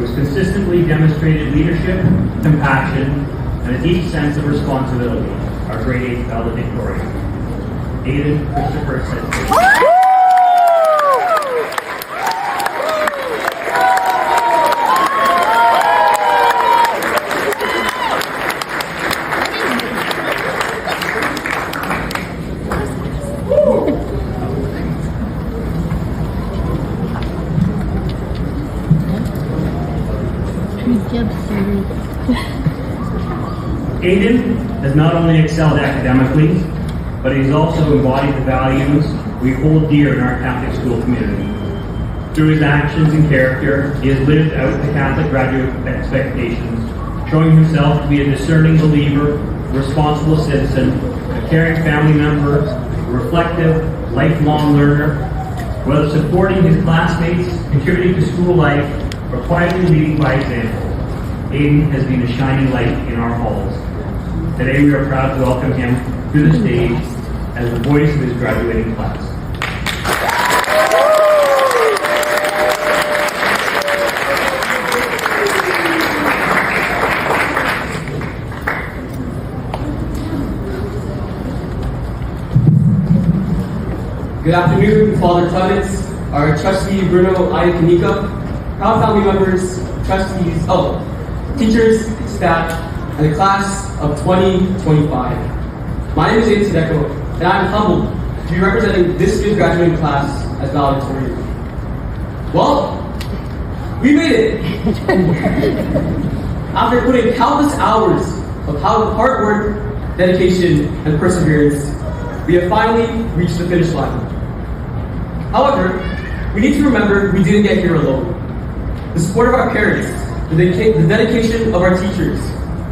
who has consistently demonstrated leadership, compassion, and a deep sense of responsibility, our grade 8 valedictorian. Aidan Christopher said. Aidan has not only excelled academically, but he's also embodied the values we hold dear in our Catholic school community. Through his actions and character, he has lived out the Catholic graduate expectations, showing himself to be a discerning believer, a responsible citizen, a caring family member, a reflective, lifelong learner. Whether supporting his classmates, contributing to school life, or quietly leading by example, Aidan has been a shining light in our halls. Today we are proud to welcome him to the stage as the voice of his graduating class. Good afternoon, Father Clements, our trustee Bruno, Aidan, Kanika, proud family members, trustees, teachers, staff, and the class of 2025. My name is Aidan, and I'm humbled to be representing this year's graduating class as valedictorian. Well, we made it! After putting countless hours of hard work, dedication, and perseverance, we have finally reached the finish line. However, we need to remember we didn't get here alone. The support of our parents, the dedication of our teachers,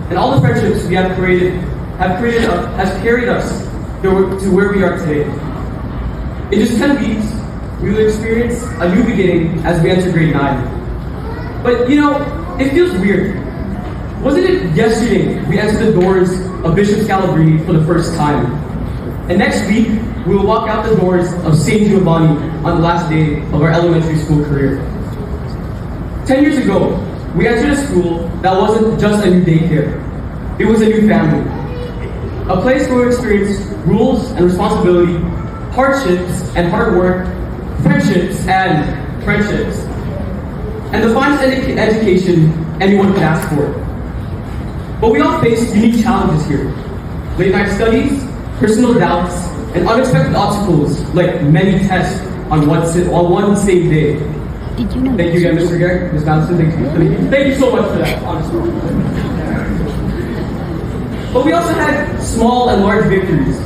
and all the friendships we have carried us to where we are today. In just 10 weeks, we will experience a new beginning as we enter grade 9. But it feels weird. Wasn't it yesterday we entered the doors of Bishop Scalabrini for the first time? And next week, we will walk out the doors of St. Giovanni on the last day of our elementary school career. 10 years ago, we entered a school that wasn't just a new daycare. It was a new family. A place where we experienced rules and responsibility, hardships and hard work, friendships and friendships, and the finest education anyone could ask for. But we all faced unique challenges here. Late night studies, personal doubts, and unexpected obstacles like many tests on one same day. Did you know? Thank you again, Mr. Garrett, Ms. Madison. Thank you so much for that, honestly. But we also had small and large victories.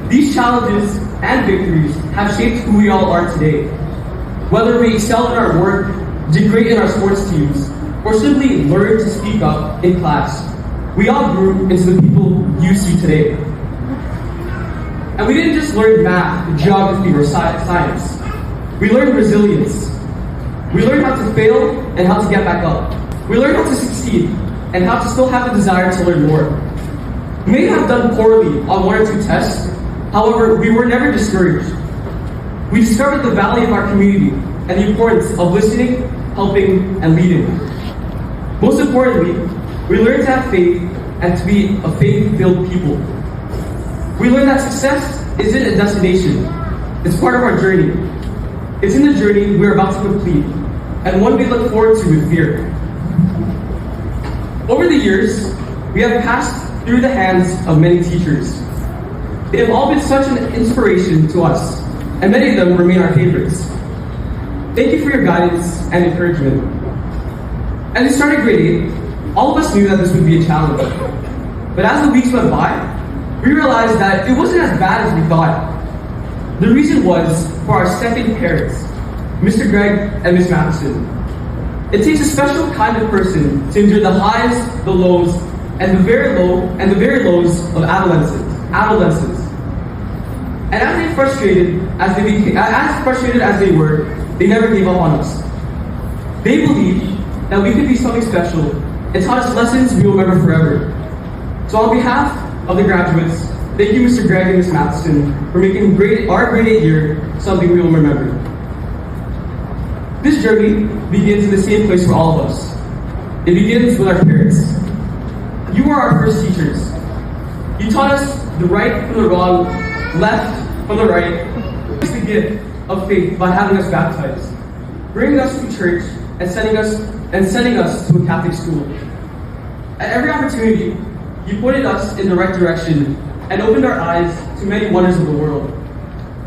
These challenges and victories have shaped who we all are today. Whether we excelled in our work, did great in our sports teams, or simply learned to speak up in class, we all grew into the people you see today. And we didn't just learn math, geography, or science. We learned resilience. We learned how to fail and how to get back up. We learned how to succeed and how to still have the desire to learn more. We may have done poorly on 1 or 2 tests, however, we were never discouraged. We discovered the value of our community and the importance of listening, helping, and leading. Most importantly, we learned to have faith and to be a faith-filled people. We learned that success isn't a destination, it's part of our journey. It's in the journey we're about to complete, and one we look forward to with fear. Over the years, we have passed through the hands of many teachers. They have all been such an inspiration to us, and many of them remain our favorites. Thank you for your guidance and encouragement. As we started grade 8, all of us knew that this would be a challenge. But as the weeks went by, we realized that it wasn't as bad as we thought. The reason was for our second parents, Mr. Greg and Ms. Matheson. It takes a special kind of person to endure the highs, the lows, and the very lows of adolescence. And as frustrated as they were, they never gave up on us. They believed that we could be something special and taught us lessons we will remember forever. So on behalf of the graduates, thank you, Mr. Greg and Ms. Matheson, for making our grade 8 year something we will remember. This journey begins in the same place for all of us. It begins with our parents. You were our first teachers. You taught us the right from the wrong, left from the right. It's the gift of faith by having us baptized, bringing us to church, and sending us to a Catholic school. At every opportunity, you pointed us in the right direction and opened our eyes to many wonders of the world.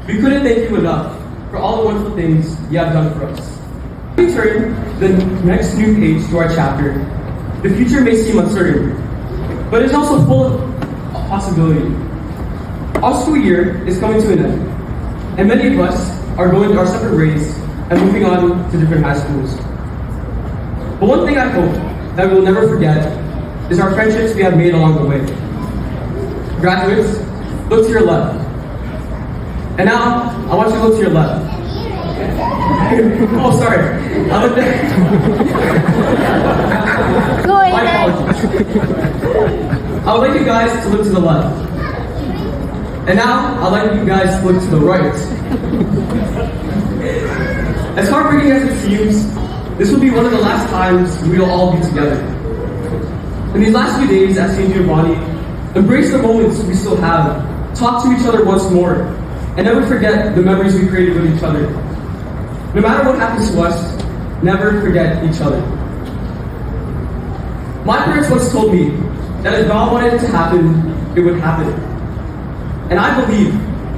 We couldn't thank you enough for all the wonderful things you have done for us. We turn the next new page to our chapter. The future may seem uncertain, but it's also full of possibility. Our school year is coming to an end, and many of us are going our separate ways and moving on to different high schools. But one thing I hope that we will never forget is our friendships we have made along the way. Graduates, look to your left. And now, I want you to look to your left. Oh, sorry. My apologies. I would like you guys to look to the left. And now, I'd like you guys to look to the right. As heartbreaking as it seems, this will be one of the last times we will all be together. In these last few days at St. Giovanni, embrace the moments we still have, talk to each other once more, and never forget the memories we created with each other. No matter what happens to us, never forget each other. My parents once told me that if God wanted it to happen, it would happen. And I believe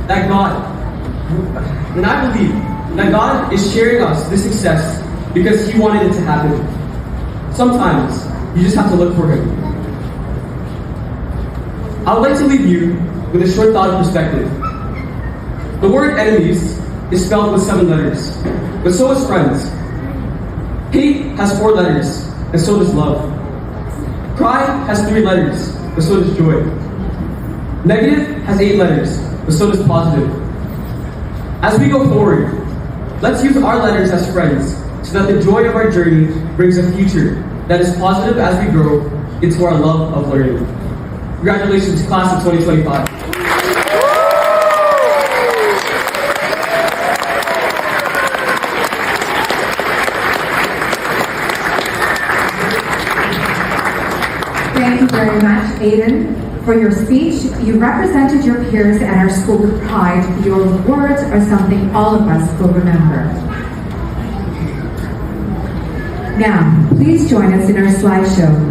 that God is sharing us this success because He wanted it to happen. Sometimes, you just have to look for Him. I would like to leave you with a short thought of perspective. The word enemies is spelled with 7 letters, but so is friends. Hate has 4 letters, and so does love. Pride has 3 letters, but so does joy. Negative has 8 letters, but so does positive. As we go forward, let's use our letters as friends so that the joy of our journey brings a future that is positive as we grow into our love of learning. Congratulations, class of 2025. Thank you very much, Aidan, for your speech. You represented your peers and our school with pride. Your words are something all of us will remember. Now, please join us in our slideshow.